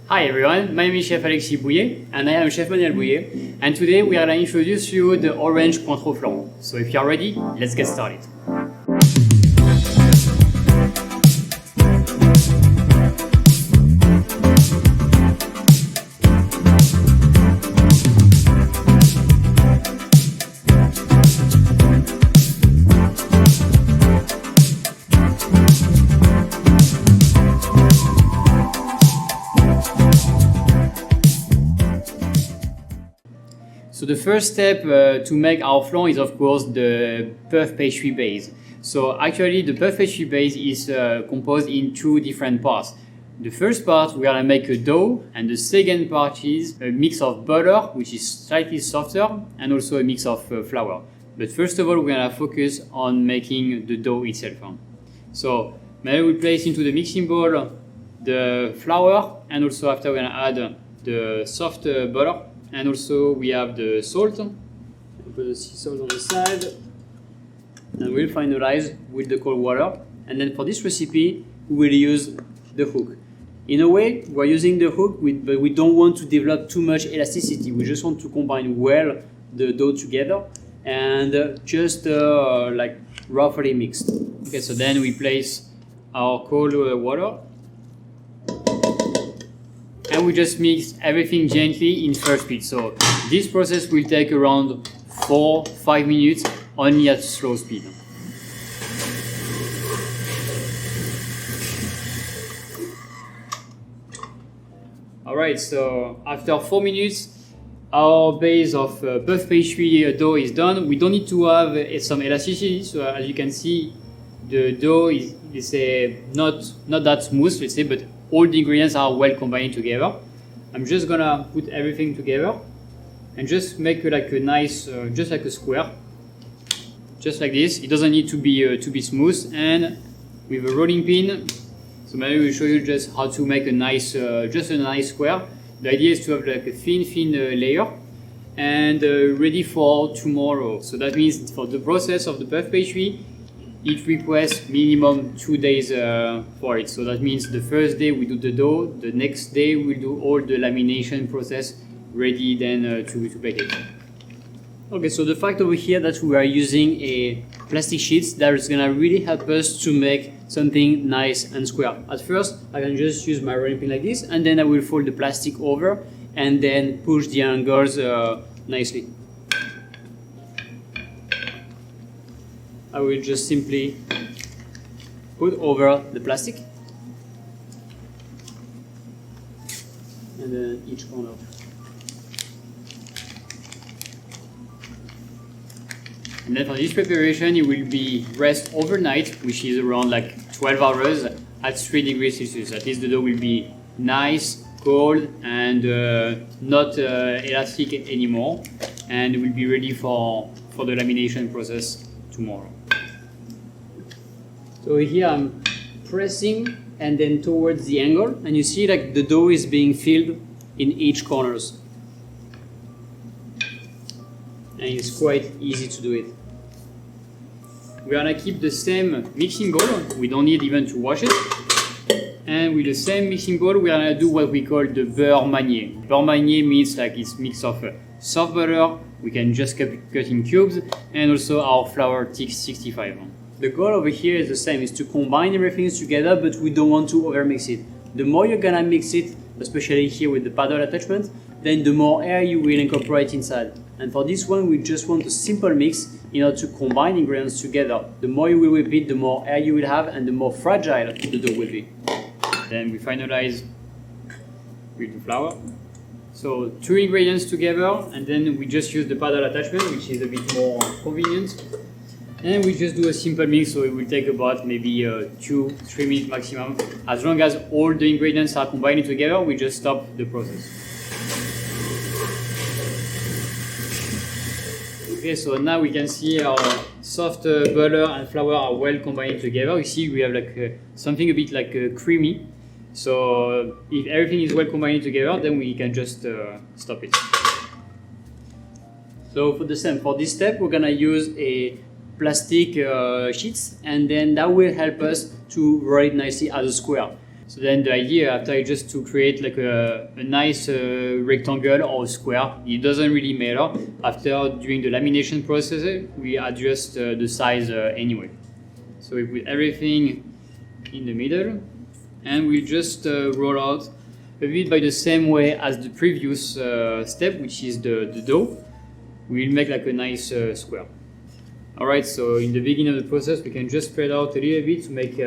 Hi everyone, my name is Chef Alexis Bouillet and I am Chef Manuel Bouillet, and today we are going to introduce you the orange Cointreau flan. So if you are ready, let's get started. So the first step to make our flan is of course the puff pastry base. So actually the puff pastry base is composed in two different parts. The first part we are going to make a dough, and the second part is a mix of butter, which is slightly softer, and also a mix of flour. But first of all we're going to focus on making the dough itself. So Manuel will place into the mixing bowl the flour, and also after we're going to add the soft butter. And also we have the salt. Put the sea salt on the side, and we'll finalize with the cold water. And then for this recipe, we will use the hook. In a way, we're using the hook, but we don't want to develop too much elasticity. We just want to combine well the dough together and just like roughly mixed. Okay, so then we place our cold water. And we just mix everything gently in first speed. So this process will take around 4-5 minutes only at slow speed. Alright, so after 4 minutes, our base of puff pastry dough is done. We don't need to have some elasticity. So as you can see, the dough is not that smooth, let's say, but all the ingredients are well combined together. I'm just gonna put everything together and just make like a nice, just like a square, just like this. It doesn't need to be smooth. And with a rolling pin, so maybe we'll show you just how to make a nice, just a nice square. The idea is to have like a thin layer and ready for tomorrow. So that means for the process of the puff pastry, it requests minimum 2 days for it. So that means the first day we do the dough, the next day we'll do all the lamination process, ready then to bake it. Okay, so the fact over here that we are using a plastic sheets, that is gonna really help us to make something nice and square. At first, I can just use my rolling pin like this, and then I will fold the plastic over and then push the angles nicely. I will just simply put over the plastic and then each corner. And then for this preparation, it will be rest overnight, which is around like 12 hours at 3 degrees Celsius. At least the dough will be nice, cold, and not elastic anymore, and it will be ready for the lamination process tomorrow. So here I'm pressing and then towards the angle, and you see like the dough is being filled in each corners. And it's quite easy to do it. We're gonna keep the same mixing bowl, we don't need even to wash it. And with the same mixing bowl, we're gonna do what we call the beurre manier. Beurre manier means like it's mix of soft butter, we can just cut in cubes, and also our flour thick 65. The goal over here is the same, is to combine everything together, but we don't want to overmix it. The more you're gonna mix it, especially here with the paddle attachment, then the more air you will incorporate inside. And for this one, we just want a simple mix in order to combine ingredients together. The more you will repeat, the more air you will have, and the more fragile the dough will be. Then we finalize with the flour. So 2 ingredients together, and then we just use the paddle attachment, which is a bit more convenient. And we just do a simple mix, so it will take about maybe 2-3 minutes maximum. As long as all the ingredients are combined together, we just stop the process. Okay, so now we can see our soft butter and flour are well combined together. You see we have like something a bit like creamy. So if everything is well combined together, then we can just stop it. So for this step, we're gonna use a plastic sheets, and then that will help us to roll it nicely as a square. So then the idea after is just to create like a nice rectangle or a square. It doesn't really matter. After during the lamination process, we adjust the size anyway. So we put everything in the middle, and we just roll out a bit by the same way as the previous step, which is the dough. We'll make like a nice square. Alright, so in the beginning of the process, we can just spread out a little bit to make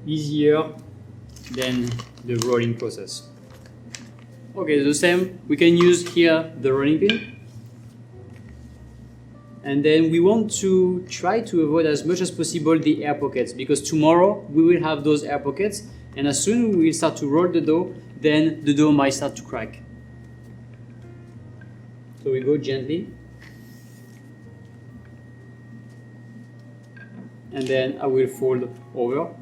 easier than the rolling process. Okay, the same, we can use here the rolling pin. And then we want to try to avoid as much as possible the air pockets, because tomorrow we will have those air pockets, and as soon as we start to roll the dough, then the dough might start to crack. So we go gently. And then I will fold over.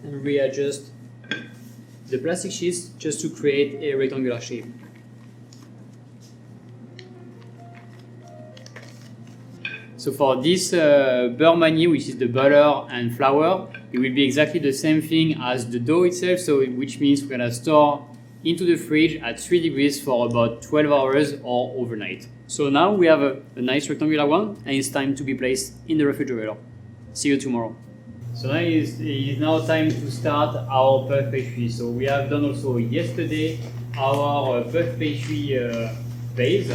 And readjust the plastic sheets just to create a rectangular shape. So for this beurre manier, which is the butter and flour, it will be exactly the same thing as the dough itself, so which means we're gonna store into the fridge at 3 degrees for about 12 hours or overnight. So now we have a nice rectangular one, and it's time to be placed in the refrigerator. See you tomorrow. So now it's now time to start our puff pastry. So we have done also yesterday our puff pastry base.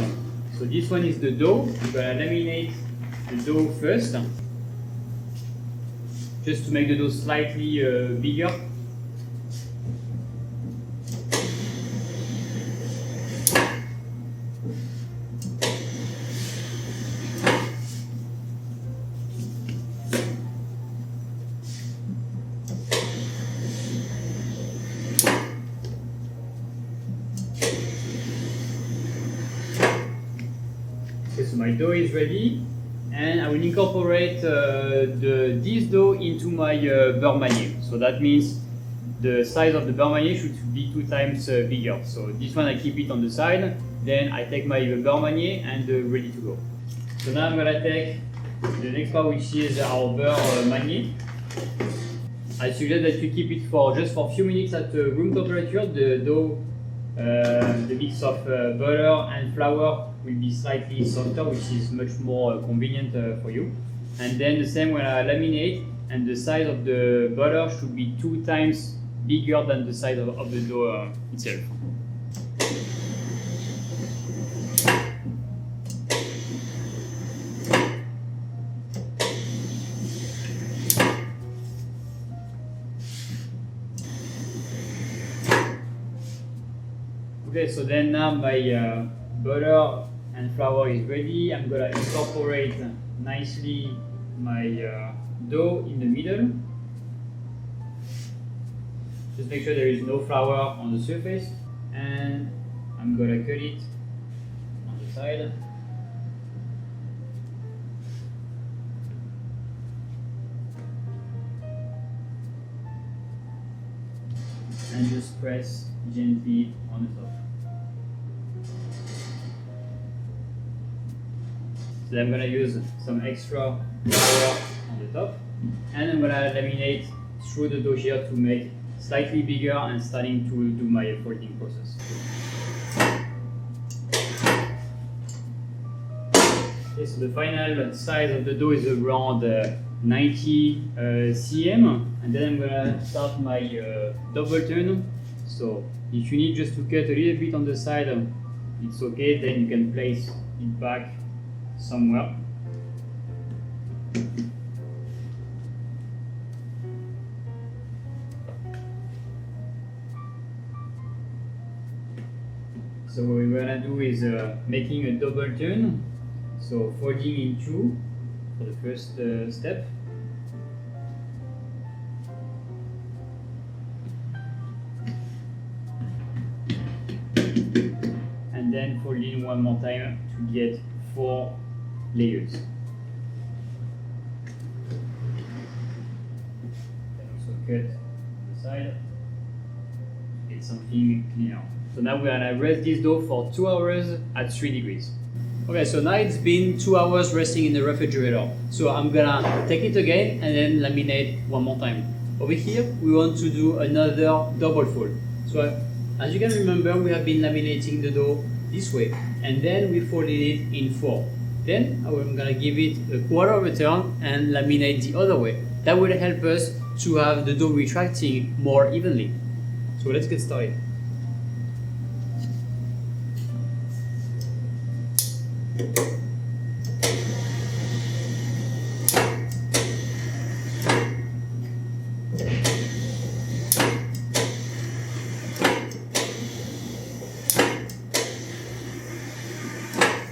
So this one is the dough. We're gonna laminate the dough first, just to make the dough slightly bigger. So my dough is ready, and I will incorporate this dough into my beurre manier. So that means the size of the beurre manier should be 2 times bigger. So this one I keep it on the side, then I take my beurre manier and ready to go. So now I'm gonna take the next part, which is our beurre manier. I suggest that you keep it for just for a few minutes at room temperature. The dough, the mix of butter and flour will be slightly softer, which is much more convenient for you. And then the same when I laminate, and the size of the butter should be 2 times bigger than the size of the dough itself. Okay, so then now my butter and flour is ready. I'm gonna incorporate nicely my dough in the middle. Just make sure there is no flour on the surface, and I'm gonna cut it on the side. And just press gently on the top. So I'm going to use some extra flour on the top, and I'm going to laminate through the dough here to make slightly bigger and starting to do my folding process. Okay, so the final size of the dough is around 90 cm, and then I'm going to start my double turn. So if you need just to cut a little bit on the side, it's okay, then you can place it back somewhere. So what we're gonna do is making a double turn, so folding in 2 for the first step. And then folding one more time to get 4 layers. Then also cut the side to get something cleaner. So now we're gonna rest this dough for 2 hours at 3 degrees. Okay, so now it's been 2 hours resting in the refrigerator. So I'm gonna take it again and then laminate one more time. Over here, we want to do another double fold. So as you can remember, we have been laminating the dough this way, and then we folded it in 4. Then I'm gonna give it a quarter of a turn and laminate the other way. That will help us to have the dough retracting more evenly. So let's get started.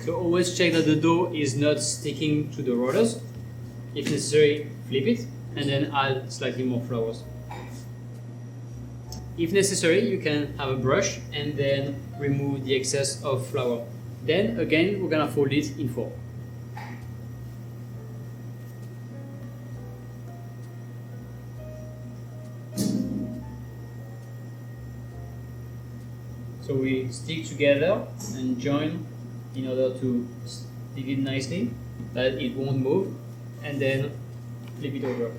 So always check that the dough is not sticking to the rollers. If necessary, flip it and then add slightly more flours. If necessary, you can have a brush and then remove the excess of flour. Then again, we're gonna fold it in 4. So we stick together and join in order to stick it nicely, that it won't move, and then flip it over.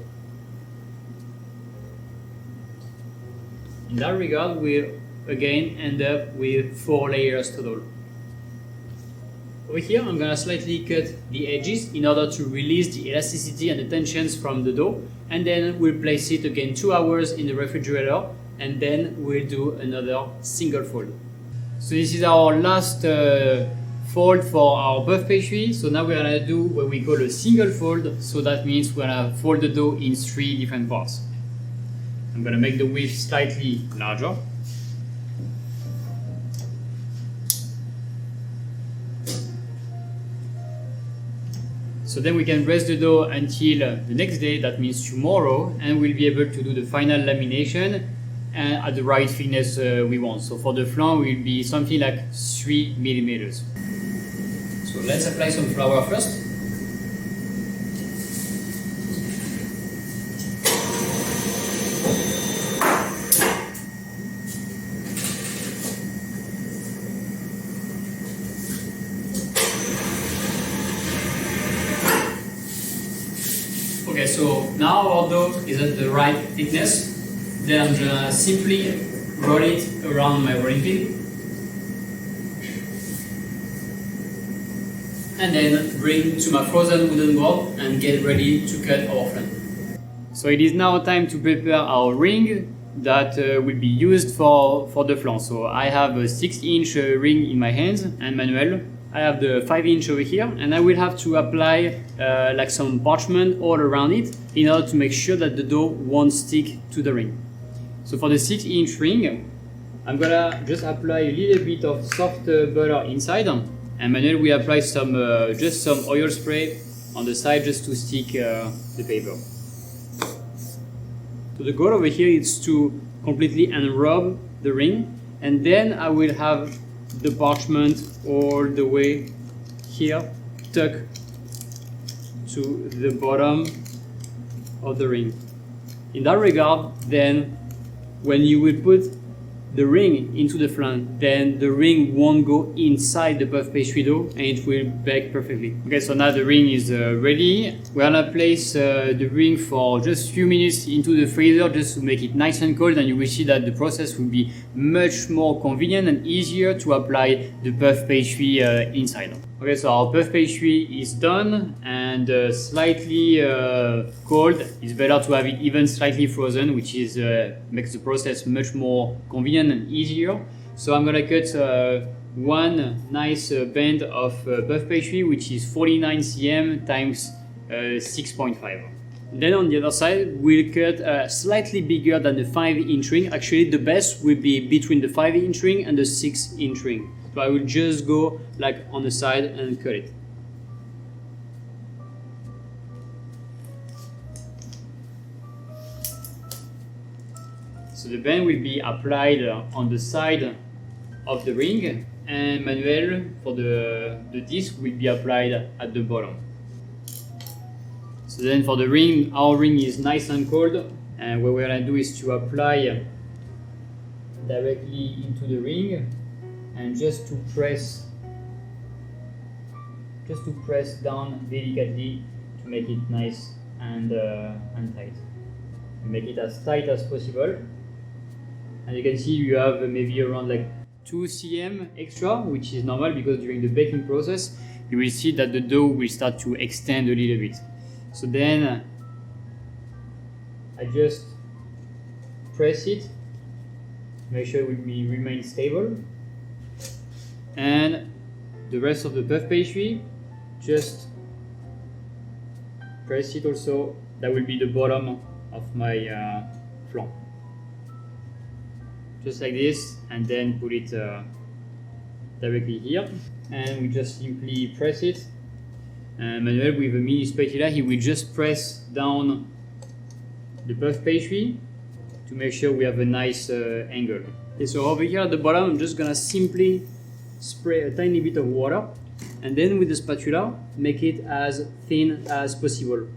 In that regard, we'll again end up with 4 layers total. Over here, I'm gonna slightly cut the edges in order to release the elasticity and the tensions from the dough, and then we'll place it again 2 hours in the refrigerator, and then we'll do another single fold. So this is our last fold for our buff pastry. So now we're gonna do what we call a single fold. So that means we're gonna fold the dough in 3 different parts. I'm gonna make the width slightly larger. So then we can rest the dough until the next day, that means tomorrow, and we'll be able to do the final lamination and at the right thickness we want. So for the flan, will be something like 3 millimeters. So let's apply some flour first. Okay, so now our dough is at the right thickness. Then I'm gonna simply roll it around my rolling pin. And then bring to my frozen wooden board and get ready to cut our flan. So it is now time to prepare our ring that will be used for the flan. So I have a 6-inch ring in my hands, and Manuel, I have the 5-inch over here, and I will have to apply like some parchment all around it in order to make sure that the dough won't stick to the ring. So for the 6-inch ring, I'm gonna just apply a little bit of soft butter inside, and Manuel will apply some just some oil spray on the side just to stick the paper. So the goal over here is to completely unrub the ring, and then I will have the parchment all the way here stuck to the bottom of the ring. In that regard, then when you will put the ring into the flan, then the ring won't go inside the puff pastry dough and it will bake perfectly. Okay, so now the ring is ready. We're gonna place the ring for just a few minutes into the freezer just to make it nice and cold, and you will see that the process will be much more convenient and easier to apply the puff pastry inside. Okay, so our puff pastry is done and slightly cold. It's better to have it even slightly frozen, which is makes the process much more convenient and easier. So I'm gonna cut one nice band of puff pastry, which is 49 cm times 6.5. Then on the other side, we'll cut slightly bigger than the 5-inch ring. Actually, the best will be between the 5-inch ring and the 6-inch ring. So I will just go like on the side and cut it. So the band will be applied on the side of the ring, and Manuel for the disc will be applied at the bottom. So then for the ring, our ring is nice and cold, and what we're gonna do is to apply directly into the ring and just to press just to press down delicately to make it nice and tight. Make it as tight as possible. And you can see you have maybe around like 2 cm extra, which is normal because during the baking process you will see that the dough will start to extend a little bit. So then I just press it, make sure it will remain stable, and the rest of the puff pastry, just press it also. That will be the bottom of my flan. Just like this, and then put it directly here, and we just simply press it. And Manuel, with a mini spatula, he will just press down the puff pastry to make sure we have a nice angle. Okay, so over here at the bottom, I'm just gonna simply spray a tiny bit of water, and then with the spatula, make it as thin as possible.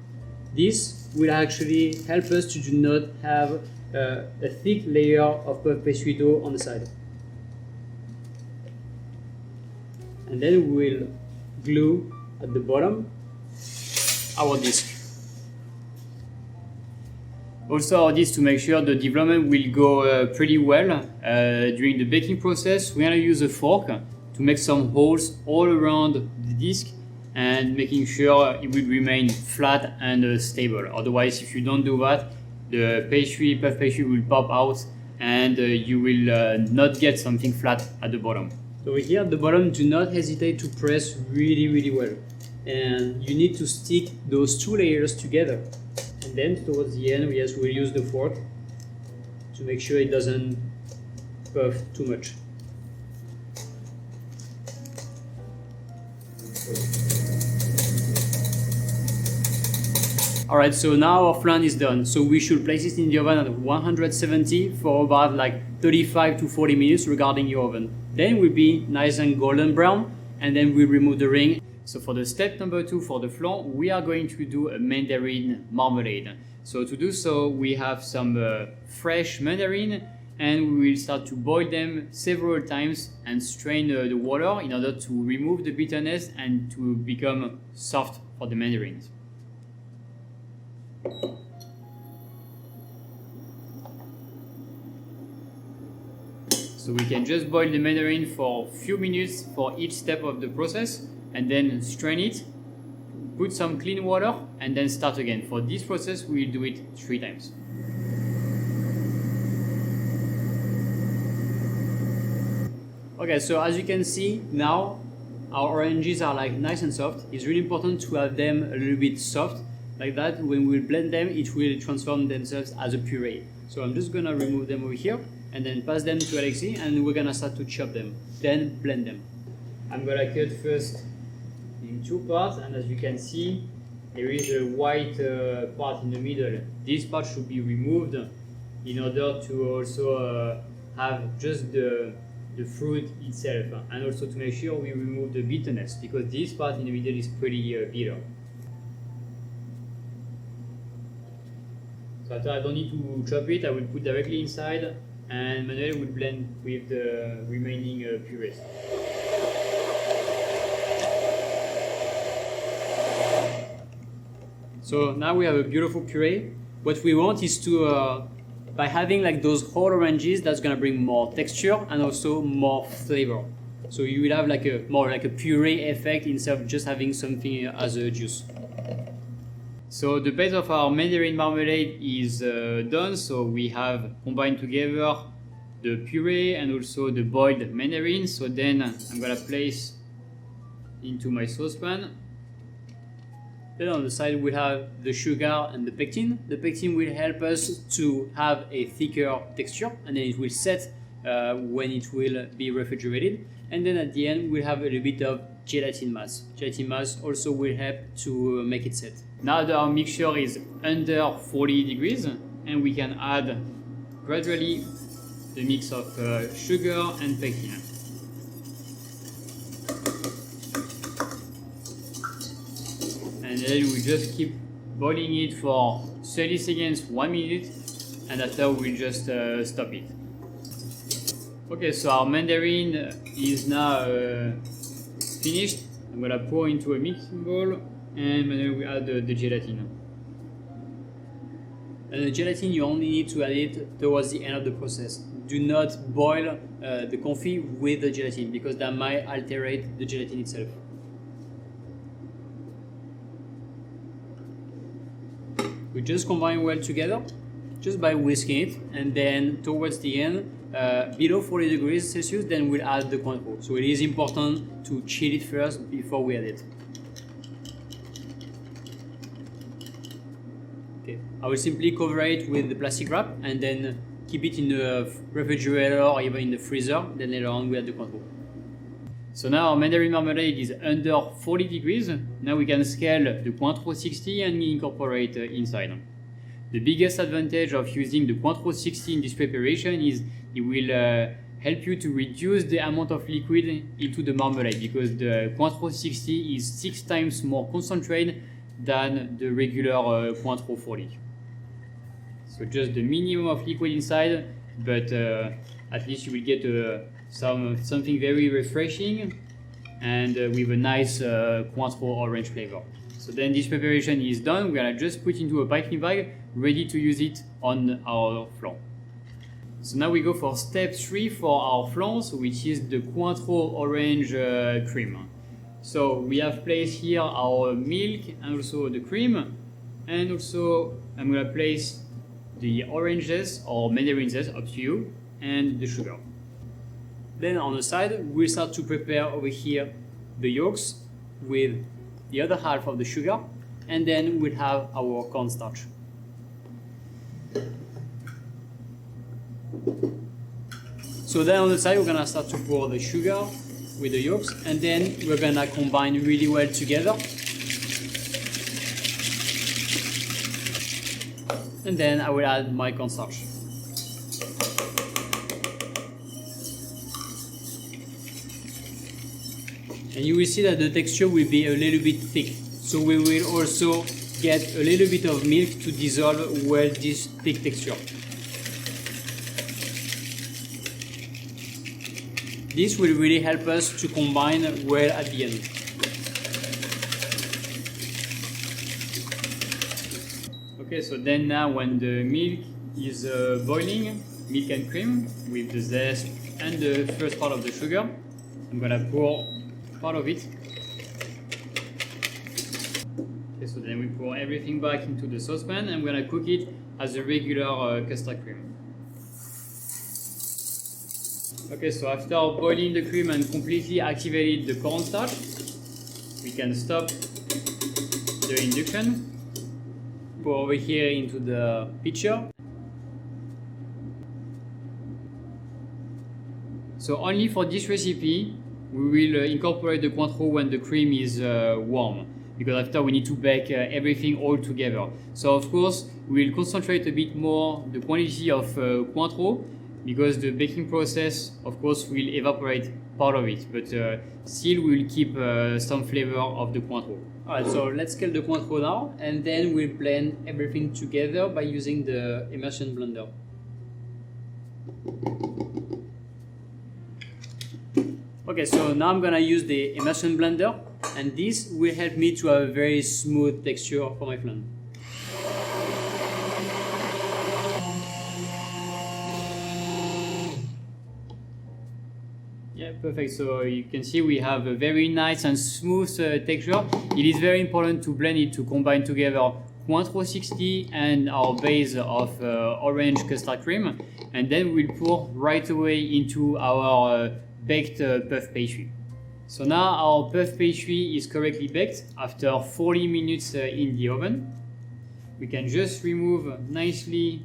This will actually help us to do not have a thick layer of puff pastry dough on the side. And then we will glue at the bottom our disc. Also our disc, to make sure the development will go pretty well during the baking process, we're going to use a fork to make some holes all around the disc and making sure it will remain flat and stable. Otherwise, if you don't do that, the puff pastry will pop out and you will not get something flat at the bottom. So here at the bottom, do not hesitate to press really well. And you need to stick those two layers together. And then towards the end, we'll use the fork to make sure it doesn't puff too much. Alright, so now our flan is done. So we should place it in the oven at 170 for about like 35 to 40 minutes regarding your oven. Then it will be nice and golden brown, and then we remove the ring. So for the step number 2 for the flan, we are going to do a mandarin marmalade. So to do so, we have some fresh mandarin, and we will start to boil them several times and strain the water in order to remove the bitterness and to become soft for the mandarins. So we can just boil the mandarin for a few minutes for each step of the process, and then strain it, put some clean water, and then start again. For this process, we will do it 3 times. Okay, so as you can see now, our oranges are like nice and soft. It's really important to have them a little bit soft, like that. When we blend them, it will transform themselves as a puree. So I'm just gonna remove them over here and then pass them to Alexis, and we're gonna start to chop them, then blend them. I'm gonna cut first in 2 parts, and as you can see, there is a white part in the middle. This part should be removed in order to also have just the fruit itself, and also to make sure we remove the bitterness, because this part in the middle is pretty bitter. So after, I don't need to chop it, I will put directly inside, and Manuel will blend with the remaining purees. So now we have a beautiful puree. What we want is to, by having like those whole oranges, that's gonna bring more texture and also more flavor. So you will have like a more like a puree effect instead of just having something as a juice. So the base of our mandarin marmalade is done. So we have combined together the puree and also the boiled mandarin. So then I'm gonna place into my saucepan. Then on the side we have the sugar and the pectin. The pectin will help us to have a thicker texture, and then it will set when it will be refrigerated. And then at the end we'll have a little bit of gelatin mass. Gelatin mass also will help to make it set. Now that our mixture is under 40 degrees, and we can add gradually the mix of sugar and pectin. And then we just keep boiling it for 30 seconds, 1 minute, and after we just stop it. Okay, so our mandarin is now finished. I'm gonna pour into a mixing bowl, and then we add the gelatin. And the gelatin, you only need to add it towards the end of the process. Do not boil the confit with the gelatin, because that might alterate the gelatin itself. We just combine well together, just by whisking it, and then towards the end, below 40 degrees Celsius, then we'll add the Cointreau. So it is important to chill it first before we add it. Okay, I will simply cover it with the plastic wrap and then keep it in the refrigerator or even in the freezer. Then later on we add the Cointreau. So now our mandarin marmalade is under 40 degrees. Now we can scale the Cointreau 60 and incorporate inside. The biggest advantage of using the Cointreau 60 in this preparation is it will help you to reduce the amount of liquid into the marmalade, because the Cointreau 60 is 6 times more concentrated than the regular Cointreau 40. So just the minimum of liquid inside, but at least you will get something very refreshing and with a nice Cointreau orange flavor. So then this preparation is done. We're gonna just put into a piping bag, ready to use it on our flan. So now we go for step 3 for our flans, which is the Cointreau orange cream. So we have placed here our milk and also the cream, and also I'm gonna place the oranges or mandarin zest, up to you, and the sugar. Then on the side, we'll start to prepare over here the yolks with the other half of the sugar, and then we'll have our cornstarch. So then on the side, we're gonna start to pour the sugar with the yolks, and then we're gonna combine really well together. And then I will add my cornstarch. And you will see that the texture will be a little bit thick. So we will also get a little bit of milk to dissolve well this thick texture. This will really help us to combine well at the end. Okay, so then now when the milk is boiling, milk and cream with the zest and the first part of the sugar, I'm gonna pour part of it. Okay, so then we pour everything back into the saucepan and we're gonna cook it as a regular custard cream. Okay, so after boiling the cream and completely activated the cornstarch, we can stop the induction. Pour over here into the pitcher. So only for this recipe, we will incorporate the Cointreau when the cream is warm, because after we need to bake everything all together. So of course, we will concentrate a bit more the quantity of Cointreau, because the baking process, of course, will evaporate part of it, but still we will keep some flavor of the Cointreau. Alright, so let's scale the Cointreau now, and then we'll blend everything together by using the immersion blender. Okay, so now I'm gonna use the immersion blender, and this will help me to have a very smooth texture for my flan. Yeah, perfect. So you can see we have a very nice and smooth texture. It is very important to blend it to combine together Cointreau 60 and our base of orange custard cream, and then we'll pour right away into our baked puff pastry. So now our puff pastry is correctly baked after 40 minutes in the oven. We can just remove nicely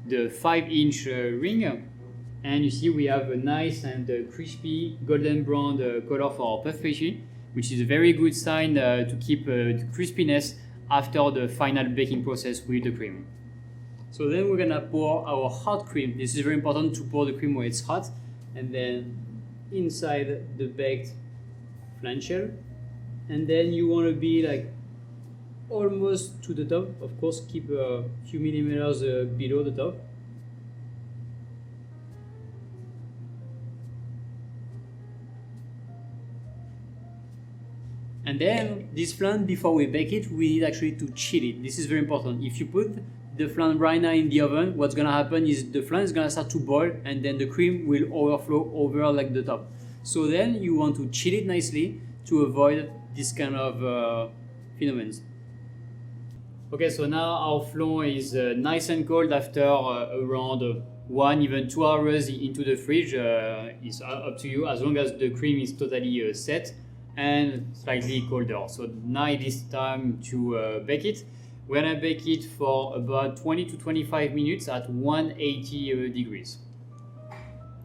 the 5-inch ring, and you see we have a nice and crispy golden brown color for our puff pastry, which is a very good sign to keep the crispiness after the final baking process with the cream. So then we're gonna pour our hot cream. This is very important to pour the cream when it's hot, and then inside the baked flan shell, and then you want to be like almost to the top. Of course, keep a few millimeters below the top. And then this flan, before we bake it, we need actually to chill it. This is very important. If you put the flan right now in the oven, what's gonna happen is the flan is gonna start to boil and then the cream will overflow over like the top. So then you want to chill it nicely to avoid this kind of phenomena. Okay, so now our flan is nice and cold after around 1, even 2 hours into the fridge. It's up to you, as long as the cream is totally set and slightly colder. So now it is time to bake it. We're gonna bake it for about 20 to 25 minutes at 180 degrees.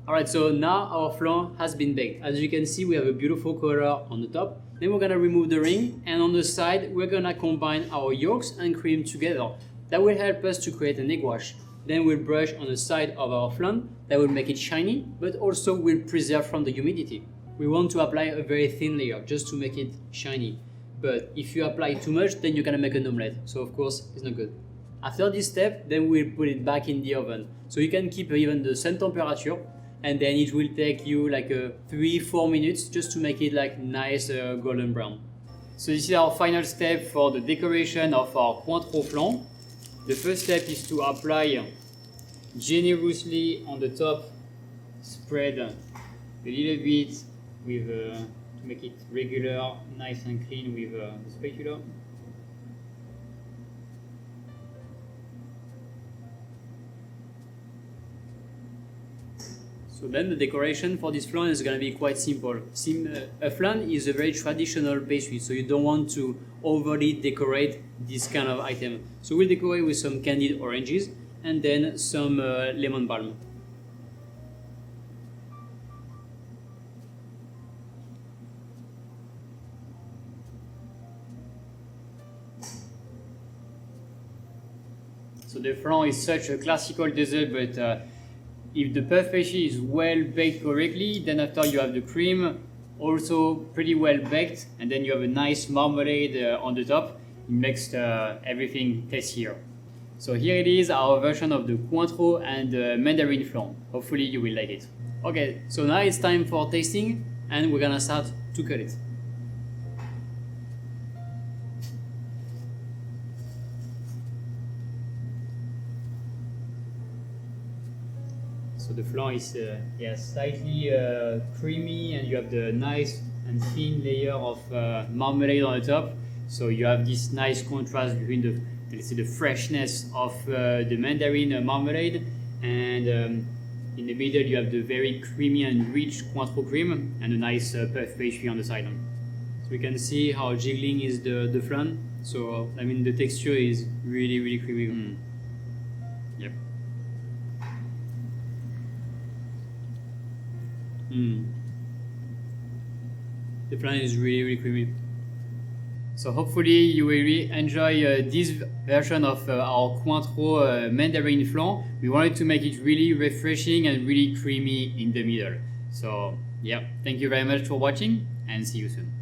Alright, so now our flan has been baked. As you can see, we have a beautiful color on the top. Then we're gonna remove the ring, and on the side, we're gonna combine our yolks and cream together. That will help us to create an egg wash. Then we'll brush on the side of our flan. That will make it shiny, but also will preserve from the humidity. We want to apply a very thin layer just to make it shiny. But if you apply too much, then you're gonna make an omelette. So of course, it's not good. After this step, then we'll put it back in the oven. So you can keep even the same temperature, and then it will take you like 3-4 minutes just to make it like nice golden brown. So this is our final step for the decoration of our Cointreau flan. The first step is to apply generously on the top, spread a little bit with to make it regular, nice and clean with the spatula. So then the decoration for this flan is going to be quite simple. A flan is a very traditional pastry, so you don't want to overly decorate this kind of item. So we'll decorate with some candied oranges and then some lemon balm. So the flan is such a classical dessert, but if the puff pastry is well baked correctly, then after you have the cream also pretty well baked, and then you have a nice marmalade on the top. It makes everything tastier. So here it is, our version of the Cointreau and mandarin flan. Hopefully you will like it. Okay, so now it's time for tasting, and we're gonna start to cut it. So the flan is slightly creamy, and you have the nice and thin layer of marmalade on the top. So you have this nice contrast between the, let's say, the freshness of the mandarin marmalade, and in the middle you have the very creamy and rich Cointreau cream and a nice puff pastry on the side. So we can see how jiggling is the flan. So I mean the texture is really creamy. Yep. The flan is really creamy. So hopefully you will really enjoy this version of our Cointreau mandarin flan. We wanted to make it really refreshing and really creamy in the middle. So yeah, thank you very much for watching, and see you soon.